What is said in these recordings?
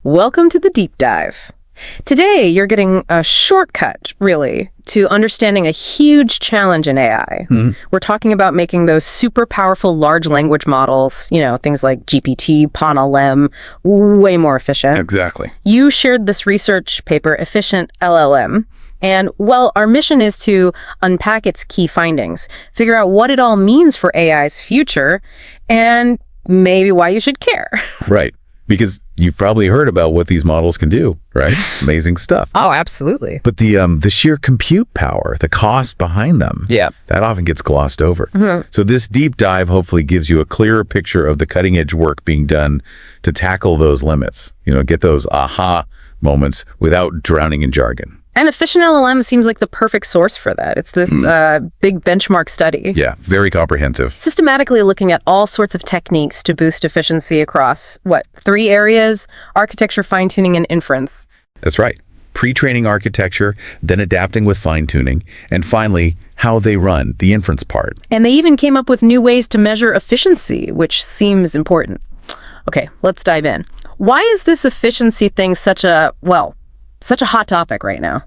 Welcome to the deep dive. Today, you're getting a shortcut, really, to understanding a huge challenge in AI. We're talking about making those super powerful large language models, things like GPT, PaLM, way more efficient. Exactly. You shared this research paper, EfficientLLM, and, well, our mission is to unpack its key findings, figure out what it all means for AI's future, and maybe why you should care. Right. Because you've probably heard about what these models can do, right? Amazing stuff. Oh, absolutely. But the sheer compute power, the cost behind them, that often gets glossed over. So this deep dive hopefully gives you a clearer picture of the cutting edge work being done to tackle those limits, get those aha moments without drowning in jargon. And EfficientLLM seems like the perfect source for that. It's this big benchmark study. Yeah, very comprehensive. Systematically looking at all sorts of techniques to boost efficiency across, 3 areas? Architecture, fine-tuning, and inference. That's right. Pre-training architecture, then adapting with fine-tuning, and finally, how they run, the inference part. And they even came up with new ways to measure efficiency, which seems important. Okay, let's dive in. Why is this efficiency thing such a hot topic right now?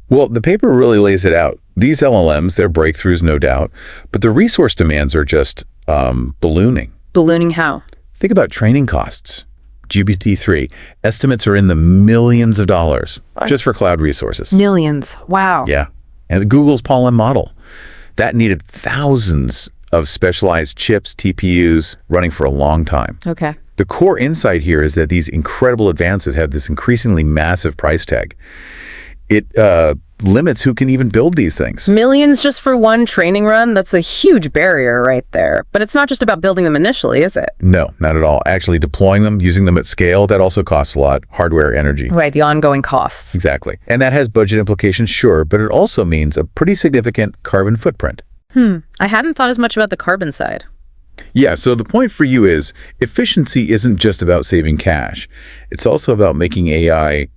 Well, the paper really lays it out. These LLMs, they're breakthroughs, no doubt, but the resource demands are just ballooning. Ballooning how? Think about training costs. GPT-3, estimates are in the millions of dollars just for cloud resources. Millions. Wow. Yeah. And Google's PaLM model, that needed thousands of specialized chips, TPUs, running for a long time. Okay. The core insight here is that these incredible advances have this increasingly massive price tag. It limits who can even build these things. Millions just for one training run? That's a huge barrier right there. But it's not just about building them initially, is it? No, not at all. Actually deploying them, using them at scale, that also costs a lot. Hardware, energy. Right, the ongoing costs. Exactly. And that has budget implications, sure, but it also means a pretty significant carbon footprint. I hadn't thought as much about the carbon side. Yeah, so the point for you is efficiency isn't just about saving cash. It's also about making AI,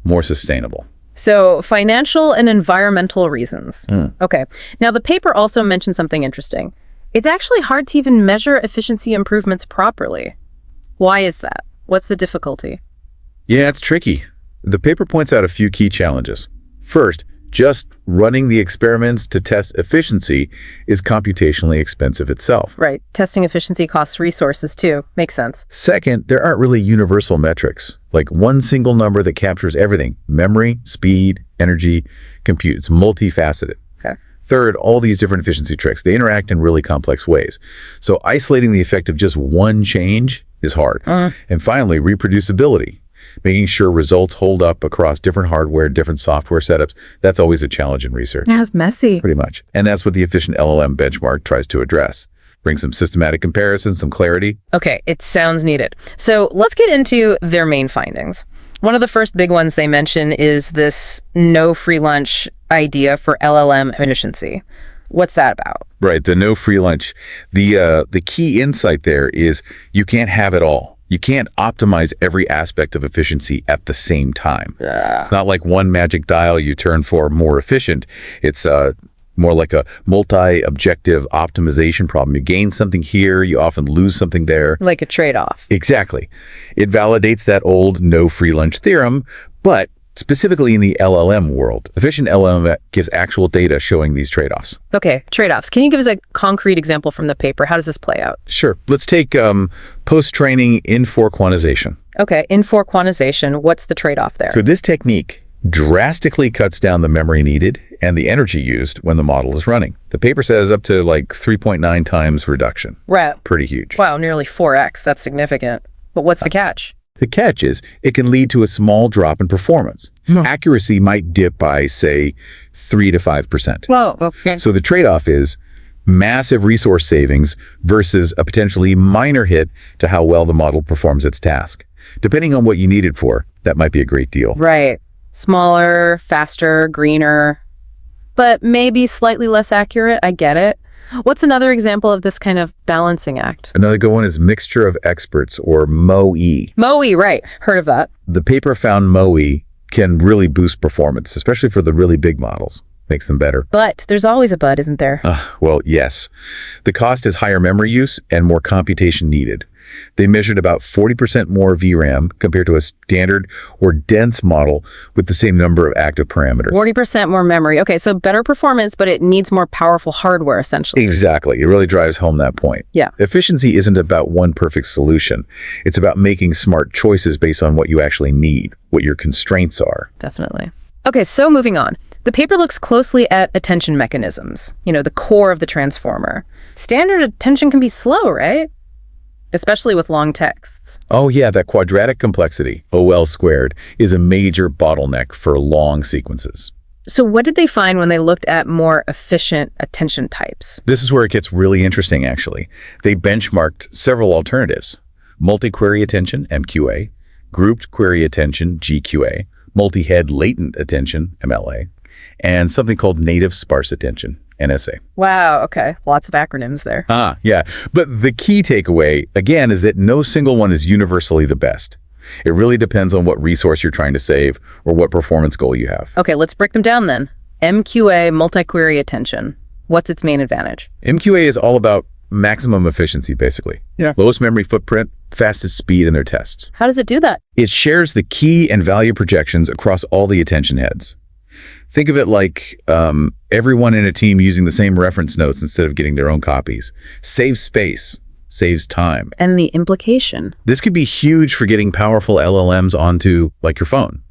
more sustainable. So financial and environmental reasons. Okay. Now, the paper also mentioned something interesting. It's actually hard to even measure efficiency improvements properly. Why is that? What's the difficulty? Yeah, it's tricky. The paper points out a few key challenges. First, just running the experiments to test efficiency is computationally expensive itself. Right. Testing efficiency costs resources too. Makes sense. Second, there aren't really universal metrics, like one single number that captures everything: memory, speed, energy, compute. It's multifaceted. Okay. Third, all these different efficiency tricks, they interact in really complex ways. So isolating the effect of just one change is hard. And finally, reproducibility. Making sure results hold up across different hardware, different software setups, that's always a challenge in research. Yeah, it's messy. Pretty much. And that's what the EfficientLLM benchmark tries to address. Bring some systematic comparison, some clarity. Okay, it sounds needed. So let's get into their main findings. One of the first big ones they mention is this no free lunch idea for LLM efficiency. What's that about? Right, the no free lunch. The key insight there is you can't have it all. You can't optimize every aspect of efficiency at the same time. It's not like one magic dial you turn for more efficient. It's more like a multi-objective optimization problem. You gain something here, you often lose something there. Like a trade-off. Exactly. It validates that old no free lunch theorem, but specifically in the LLM world, EfficientLLM gives actual data showing these trade-offs. Okay, trade-offs. Can you give us a concrete example from the paper? How does this play out? Sure. Let's take post-training in-for quantization. Okay, in-for quantization, what's the trade-off there? So this technique drastically cuts down the memory needed and the energy used when the model is running. The paper says up to 3.9 times reduction. Right. Pretty huge. Wow, nearly 4x. That's significant. But what's the catch? The catch is it can lead to a small drop in performance. Accuracy might dip by, say, 3 to 5%. Whoa, okay. So the trade-off is massive resource savings versus a potentially minor hit to how well the model performs its task. Depending on what you need it for, that might be a great deal. Right. Smaller, faster, greener, but maybe slightly less accurate. I get it. What's another example of this kind of balancing act? Another good one is mixture of experts, or MOE. MOE, right. Heard of that. The paper found MOE can really boost performance, especially for the really big models. Makes them better. But there's always a but, isn't there? Well, yes. The cost is higher memory use and more computation needed. They measured about 40% more VRAM compared to a standard or dense model with the same number of active parameters. 40% more memory. Okay, so better performance, but it needs more powerful hardware, essentially. Exactly. It really drives home that point. Yeah. Efficiency isn't about one perfect solution. It's about making smart choices based on what you actually need, what your constraints are. Definitely. Okay, so moving on. The paper looks closely at attention mechanisms, the core of the transformer. Standard attention can be slow, right? Especially with long texts. Oh yeah, that quadratic complexity, OL squared, is a major bottleneck for long sequences. So what did they find when they looked at more efficient attention types? This is where it gets really interesting, actually. They benchmarked several alternatives: multi-query attention, MQA, grouped query attention, GQA, multi-head latent attention, MLA, and something called native sparse attention, NSA. Wow, okay. Lots of acronyms there. Yeah. But the key takeaway, again, is that no single one is universally the best. It really depends on what resource you're trying to save or what performance goal you have. Okay, let's break them down then. MQA, multi-query attention. What's its main advantage? MQA is all about maximum efficiency, basically. Yeah. Lowest memory footprint, fastest speed in their tests. How does it do that? It shares the key and value projections across all the attention heads. Think of it like everyone in a team using the same reference notes instead of getting their own copies. Saves space, saves time. And the implication? This could be huge for getting powerful LLMs onto, like, your phone,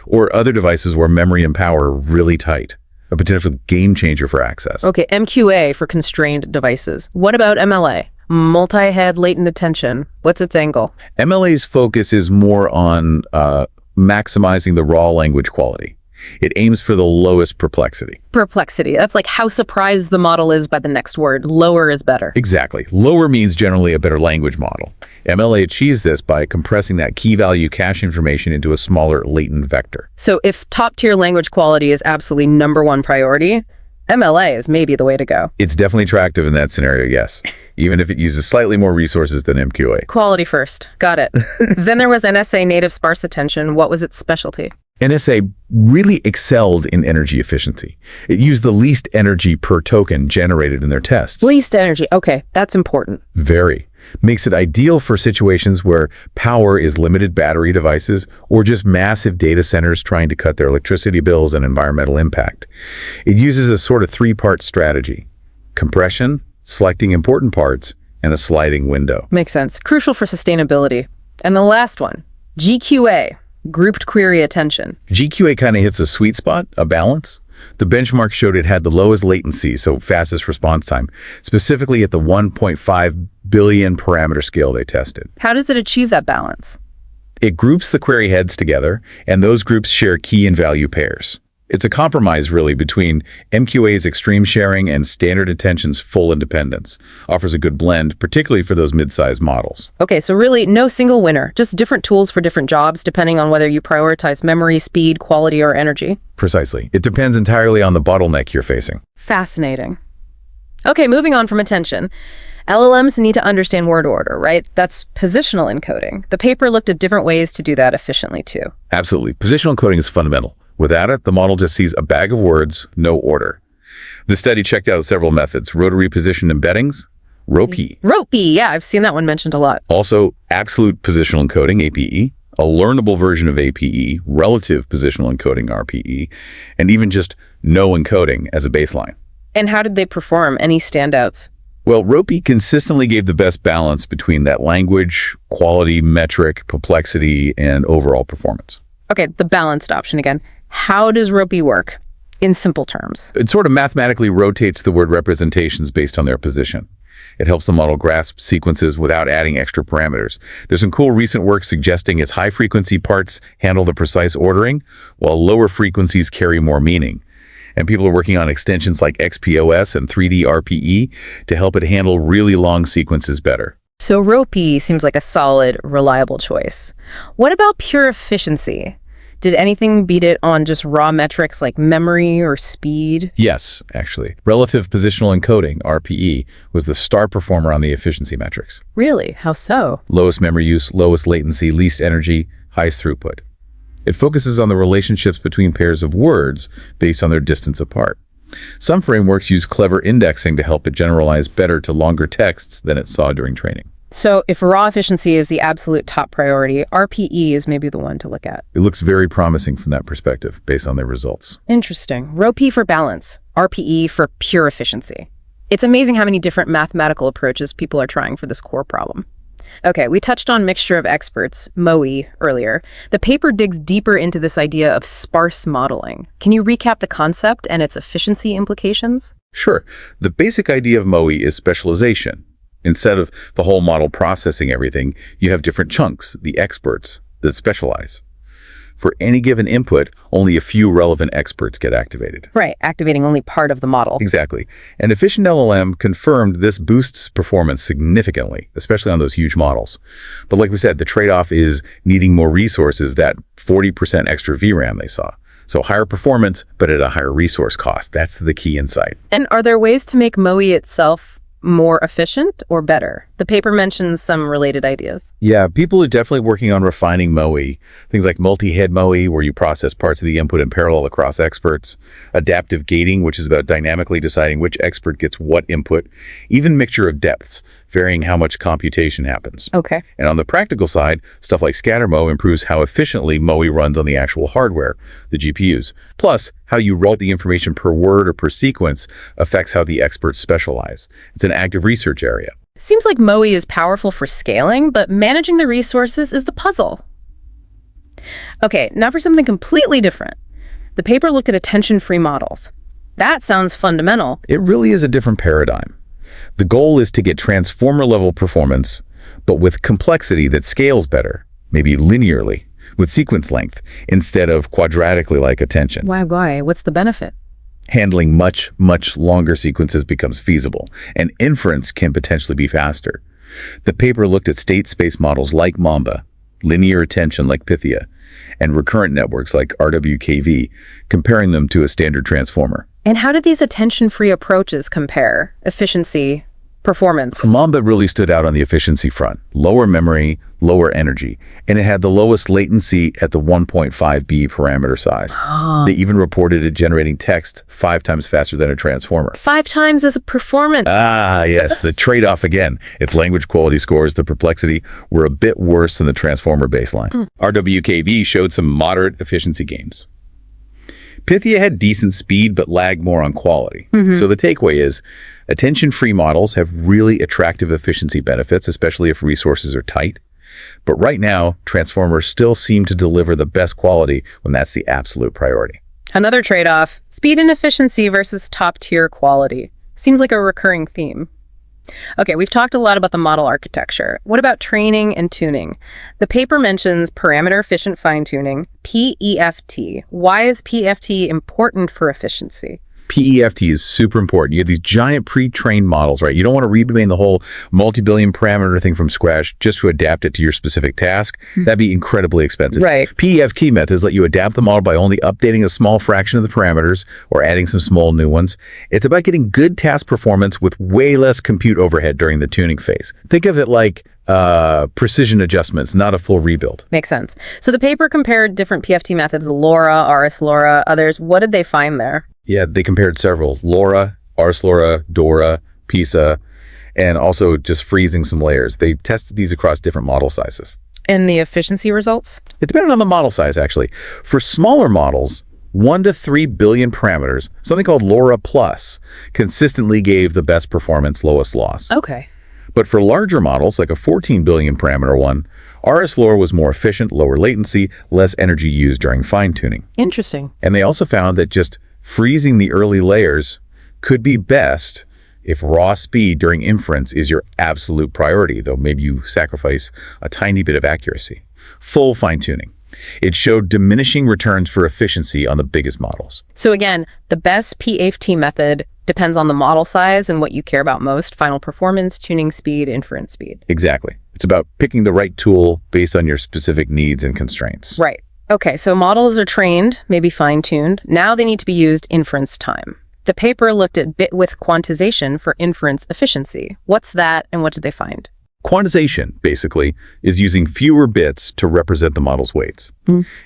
or other devices where memory and power are really tight. A potential game changer for access. Okay, MQA for constrained devices. What about MLA? Multi-head latent attention. What's its angle? MLA's focus is more on maximizing the raw language quality. It aims for the lowest perplexity. Perplexity. That's like how surprised the model is by the next word. Lower is better. Exactly. Lower means generally a better language model. MLA achieves this by compressing that key value cache information into a smaller latent vector. So if top-tier language quality is absolutely #1 priority, MLA is maybe the way to go. It's definitely attractive in that scenario, yes, even if it uses slightly more resources than MQA. Quality first. Got it. Then there was NSA, native sparse attention. What was its specialty? NSA really excelled in energy efficiency. It used the least energy per token generated in their tests. Least energy. Okay, that's important. Very. Makes it ideal for situations where power is limited, battery devices, or just massive data centers trying to cut their electricity bills and environmental impact. It uses a sort of three-part strategy: compression, selecting important parts, and a sliding window. Makes sense. Crucial for sustainability. And the last one, GQA. Grouped query attention. GQA kind of hits a sweet spot, a balance. The benchmark showed it had the lowest latency, so fastest response time, specifically at the 1.5 billion parameter scale they tested. How does it achieve that balance? It groups the query heads together, and those groups share key and value pairs. It's a compromise, really, between MQA's extreme sharing and standard attention's full independence. Offers a good blend, particularly for those mid-sized models. Okay, so really no single winner, just different tools for different jobs depending on whether you prioritize memory, speed, quality, or energy. Precisely. It depends entirely on the bottleneck you're facing. Fascinating. Okay, moving on from attention. LLMs need to understand word order, right? That's positional encoding. The paper looked at different ways to do that efficiently, too. Absolutely. Positional encoding is fundamental. Without it, the model just sees a bag of words, no order. The study checked out several methods: rotary position embeddings, ROPE. ROPE, yeah, I've seen that one mentioned a lot. Also, absolute positional encoding, APE, a learnable version of APE, relative positional encoding, RPE, and even just no encoding as a baseline. And how did they perform? Any standouts? Well, ROPE consistently gave the best balance between that language, quality, metric, complexity, and overall performance. Okay, the balanced option again. How does ROPE work, in simple terms? It sort of mathematically rotates the word representations based on their position. It helps the model grasp sequences without adding extra parameters. There's some cool recent work suggesting its high-frequency parts handle the precise ordering, while lower frequencies carry more meaning. And people are working on extensions like XPOS and 3D RPE to help it handle really long sequences better. So ROPE seems like a solid, reliable choice. What about pure efficiency? Did anything beat it on just raw metrics like memory or speed? Yes, actually. Relative positional encoding, RPE, was the star performer on the efficiency metrics. Really? How so? Lowest memory use, lowest latency, least energy, highest throughput. It focuses on the relationships between pairs of words based on their distance apart. Some frameworks use clever indexing to help it generalize better to longer texts than it saw during training. So if raw efficiency is the absolute top priority, RPE is maybe the one to look at. It looks very promising from that perspective based on their results. Interesting. ROP for balance, RPE for pure efficiency. It's amazing how many different mathematical approaches people are trying for this core problem. Okay, we touched on mixture of experts, MOE, earlier. The paper digs deeper into this idea of sparse modeling. Can you recap the concept and its efficiency implications? Sure. The basic idea of MOE is specialization. Instead of the whole model processing everything, you have different chunks, the experts, that specialize. For any given input, only a few relevant experts get activated. Right, activating only part of the model. Exactly. And EfficientLLM confirmed this boosts performance significantly, especially on those huge models. But like we said, the trade-off is needing more resources, that 40% extra VRAM they saw. So higher performance, but at a higher resource cost. That's the key insight. And are there ways to make MOE itself more efficient or better? The paper mentions some related ideas. Yeah, people are definitely working on refining MOE. Things like multi-head MOE, where you process parts of the input in parallel across experts. Adaptive gating, which is about dynamically deciding which expert gets what input. Even mixture of depths, varying how much computation happens. Okay. And on the practical side, stuff like scatter MO improves how efficiently MOE runs on the actual hardware, the GPUs. Plus, how you route the information per word or per sequence affects how the experts specialize. It's an active research area. Seems like MOE is powerful for scaling, but managing the resources is the puzzle. Okay, now for something completely different. The paper looked at attention-free models. That sounds fundamental. It really is a different paradigm. The goal is to get transformer-level performance, but with complexity that scales better, maybe linearly, with sequence length, instead of quadratically like attention. Why? What's the benefit? Handling much longer sequences becomes feasible, and inference can potentially be faster. The paper looked at state space models like Mamba, linear attention like Pythia, and recurrent networks like RWKV, comparing them to a standard transformer. And how did these attention-free approaches compare? Efficiency, performance? Mamba really stood out on the efficiency front. Lower memory, lower energy, and it had the lowest latency at the 1.5B parameter size. They even reported it generating text 5 times faster than a transformer. 5 times as a performance. Ah, yes, the trade-off again. Its language quality scores, the perplexity, were a bit worse than the transformer baseline. RWKV showed some moderate efficiency gains. Pythia had decent speed but lagged more on quality. So the takeaway is, attention-free models have really attractive efficiency benefits, especially if resources are tight. But right now, transformers still seem to deliver the best quality when that's the absolute priority. Another trade-off, speed and efficiency versus top-tier quality. Seems like a recurring theme. Okay, we've talked a lot about the model architecture. What about training and tuning? The paper mentions parameter-efficient fine-tuning, PEFT. Why is PEFT important for efficiency? PEFT is super important. You have these giant pre-trained models, right? You don't want to retrain the whole multi-billion parameter thing from scratch just to adapt it to your specific task. That'd be incredibly expensive. Right. PEFT methods let you adapt the model by only updating a small fraction of the parameters or adding some small new ones. It's about getting good task performance with way less compute overhead during the tuning phase. Think of it like precision adjustments, not a full rebuild. Makes sense. So the paper compared different PFT methods, LoRa, RS-LoRa, others. What did they find there? Yeah, they compared several. LoRa, RS-LoRa, DORA, PISA, and also just freezing some layers. They tested these across different model sizes. And the efficiency results? It depended on the model size, actually. For smaller models, 1 to 3 billion parameters, something called LoRa Plus, consistently gave the best performance, lowest loss. Okay. But for larger models, like a 14 billion parameter one, RS-LoRa was more efficient, lower latency, less energy used during fine-tuning. Interesting. And they also found that just freezing the early layers could be best if raw speed during inference is your absolute priority, though maybe you sacrifice a tiny bit of accuracy. Full fine-tuning. It showed diminishing returns for efficiency on the biggest models. So again, the best PFT method depends on the model size and what you care about most: final performance, tuning speed, inference speed. Exactly. It's about picking the right tool based on your specific needs and constraints. Right. Okay, so models are trained, maybe fine-tuned. Now they need to be used inference time. The paper looked at bit-width quantization for inference efficiency. What's that, and what did they find? Quantization, basically, is using fewer bits to represent the model's weights.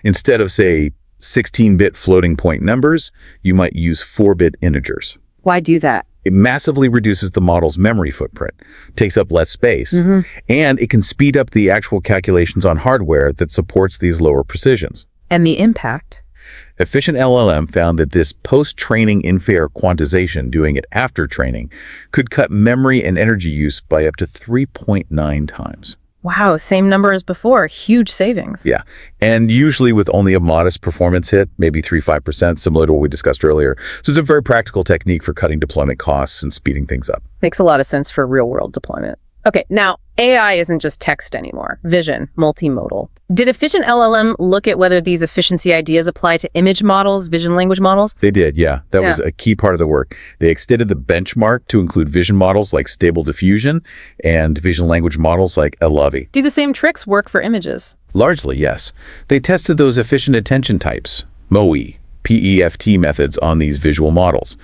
Instead of, say, 16-bit floating point numbers, you might use 4-bit integers. Why do that? It massively reduces the model's memory footprint, takes up less space, and it can speed up the actual calculations on hardware that supports these lower precisions. And the impact? EfficientLLM found that this post-training inferior quantization, doing it after training, could cut memory and energy use by up to 3.9 times. Wow, same number as before. Huge savings. Yeah, and usually with only a modest performance hit, maybe 3-5%, similar to what we discussed earlier. So it's a very practical technique for cutting deployment costs and speeding things up. Makes a lot of sense for real-world deployment. Okay, now AI isn't just text anymore. Vision, multimodal. Did EfficientLLM look at whether these efficiency ideas apply to image models, vision language models? They did, yeah. That was a key part of the work. They extended the benchmark to include vision models like Stable Diffusion and vision language models like LLMs. Do the same tricks work for images? Largely, yes. They tested those efficient attention types, MOE, PEFT methods on these visual models.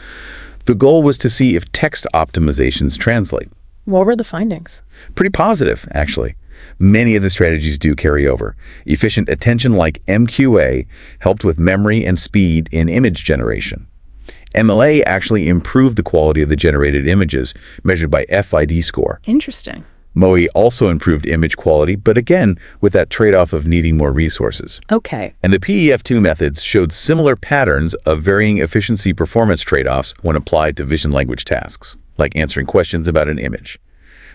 The goal was to see if text optimizations translate. What were the findings? Pretty positive, actually. Many of the strategies do carry over. Efficient attention like MQA helped with memory and speed in image generation. MLA actually improved the quality of the generated images, measured by FID score. Interesting. MOE also improved image quality, but again, with that trade-off of needing more resources. Okay. And the PEF2 methods showed similar patterns of varying efficiency performance trade-offs when applied to vision language tasks, like answering questions about an image.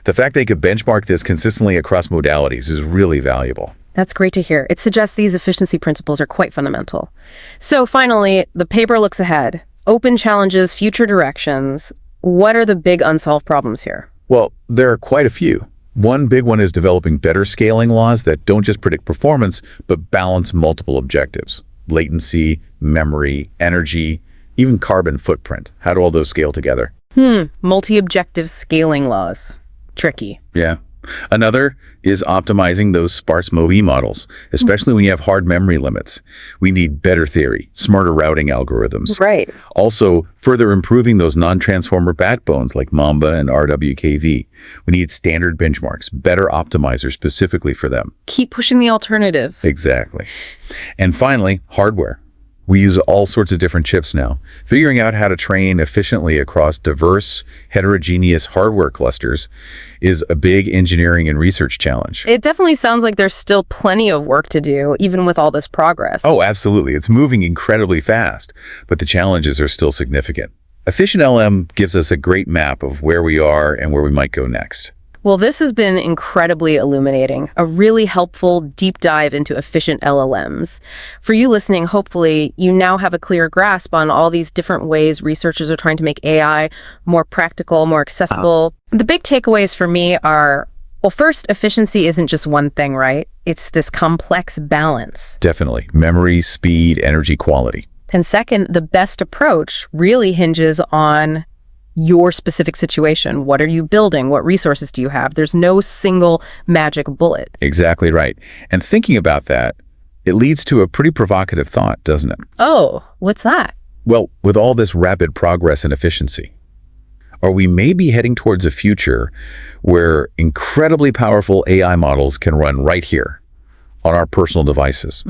The fact they could benchmark this consistently across modalities is really valuable. That's great to hear. It suggests these efficiency principles are quite fundamental. So finally, the paper looks ahead. Open challenges, future directions. What are the big unsolved problems here? Well, there are quite a few. One big one is developing better scaling laws that don't just predict performance, but balance multiple objectives. Latency, memory, energy, even carbon footprint. How do all those scale together? Multi-objective scaling laws. Tricky. Yeah. Another is optimizing those sparse MOE models, especially when you have hard memory limits. We need better theory, smarter routing algorithms. Right. Also, further improving those non-transformer backbones like Mamba and RWKV. We need standard benchmarks, better optimizers specifically for them. Keep pushing the alternatives. Exactly. And finally, hardware. We use all sorts of different chips now. Figuring out how to train efficiently across diverse, heterogeneous hardware clusters is a big engineering and research challenge. It definitely sounds like there's still plenty of work to do, even with all this progress. Oh, absolutely. It's moving incredibly fast, but the challenges are still significant. EfficientLM gives us a great map of where we are and where we might go next. Well, this has been incredibly illuminating, a really helpful deep dive into efficient LLMs. For you listening, hopefully you now have a clear grasp on all these different ways researchers are trying to make AI more practical, more accessible. The big takeaways for me are, well, first, efficiency isn't just one thing, right? It's this complex balance. Definitely. Memory, speed, energy, quality. And second, the best approach really hinges on your specific situation. What are you building? What resources do you have? There's no single magic bullet. Exactly right. And thinking about that, it leads to a pretty provocative thought, doesn't it? Oh, what's that? Well, with all this rapid progress and efficiency, are we maybe heading towards a future where incredibly powerful AI models can run right here on our personal devices?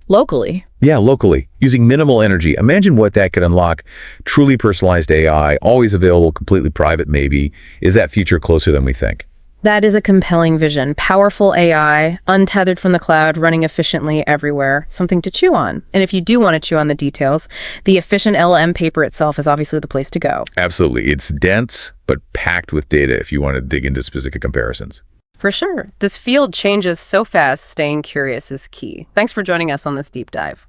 Locally. Yeah, locally, using minimal energy. Imagine what that could unlock. Truly personalized AI, always available, completely private maybe. Is that future closer than we think? That is a compelling vision. Powerful AI, untethered from the cloud, running efficiently everywhere. Something to chew on. And if you do want to chew on the details, the EfficientLLM paper itself is obviously the place to go. Absolutely. It's dense, but packed with data if you want to dig into specific comparisons. For sure. This field changes so fast, staying curious is key. Thanks for joining us on this deep dive.